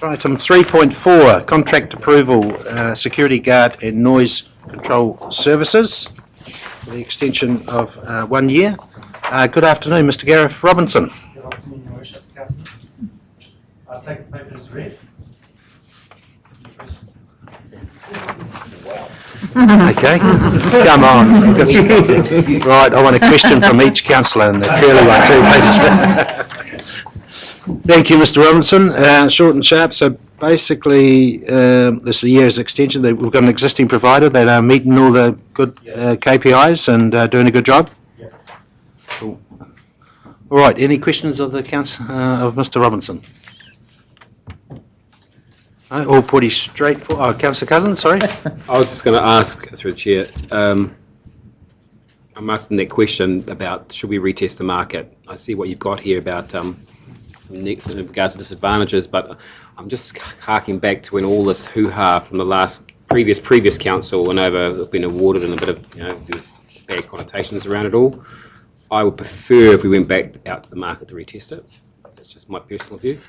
Item 3.4, contract approval, security guard and noise control services, for the extension of 1 year. Good afternoon, Mr. Gareth Robinson. Good afternoon, Your Worship, Councillor. I'll take the paper as read. Okay, come on. Right, I want a question from each councillor and the curly one too, please. Thank you, Mr. Robinson. Short and sharp. So basically, this is a year's extension. We've got an existing provider that are meeting all the good KPIs and doing a good job. Yeah. Cool. All right. Any questions of the council of Mr. Robinson? No, all pretty straightforward. Oh, Councillor Cousins, sorry. I was just going to ask through the chair. I'm asking that question about should we retest the market. I see what you've got here about some in regards to disadvantages, but I'm just harking back to when all this hoo-ha from the previous council went over, have been awarded, and a bit of there's bad connotations around it all. I would prefer if we went back out to the market to retest it. That's just my personal view.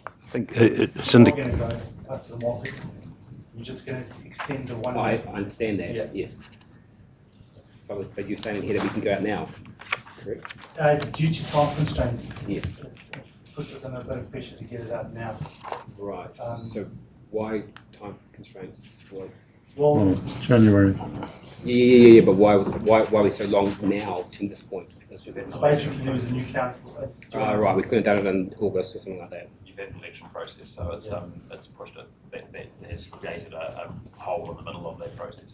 I think it's We're going to go up to the market. We're just going to extend the 1 year. I understand that. Yeah. Yes. But you're saying here that we can go out now, correct? Due to time constraints, Yes. it puts us under a bit of pressure to get it out now. Right. So why time constraints? Why? Well, January. Yeah. But why are we so long now to this point? so basically there was a new council. Right. We couldn't have done it in August or something like that. You've had an election process, so it's pushed it. That has created a hole in the middle of that process.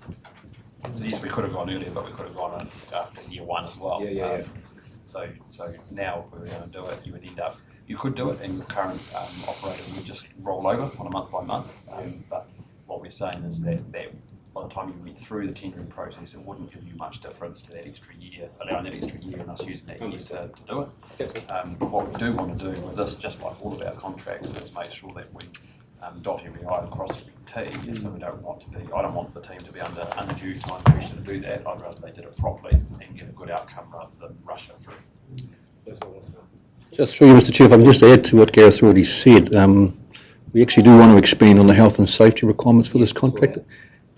So yes, we could have gone earlier, but we could have gone after year 1 as well. Yeah. So now if we were going to do it, you could do it, and your current operator would just roll over on a month by month. But what we're saying is that by the time you went through the tendering process, it wouldn't give you much difference to that extra year, allowing that extra year and us using that year to do it. What we do want to do with this, just like all of our contracts, is make sure that we dot every I and cross every T. So we don't want to be. I don't want the team to be under undue time pressure to do that. I'd rather they did it properly and get a good outcome rather than rush it through. Just through you, Mr. Chair, if I can just add to what Gareth already said, we actually do want to expand on the health and safety requirements for this contractor.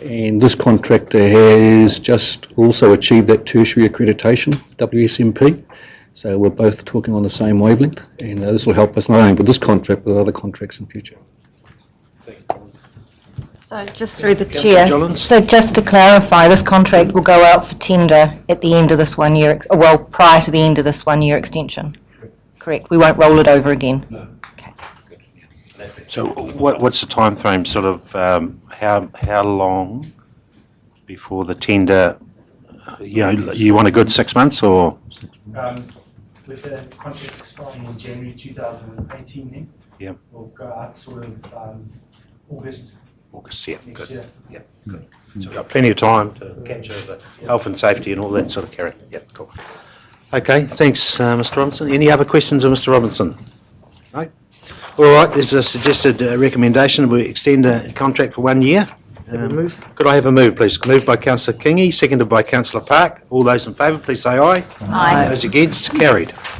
And this contractor has just also achieved that tertiary accreditation, WSMP. So we're both talking on the same wavelength, and this will help us not only with this contract, but other contracts in future. So just through the chair, Jollins. so just to clarify, this contract will go out for tender at the end of this 1 year, well, prior to the end of this 1 year extension. Correct. We won't roll it over again. No. Okay. So what's the time frame, sort of, how long before the tender, you want a good 6 months or? With the contract expiring in January 2018 then, Yeah. we'll go out sort of August Yeah, next good. year. Yeah, good. So we've got plenty of time to capture the health and safety and all that sort of carry. Yeah, cool. Okay, thanks, Mr. Robinson. Any other questions of Mr. Robinson? No? All right, there's a suggested recommendation. We extend the contract for 1 year. Could I have a move, please? Moved by Councillor Kingy, seconded by Councillor Park. All those in favour, please say aye. Aye. Those against, carried.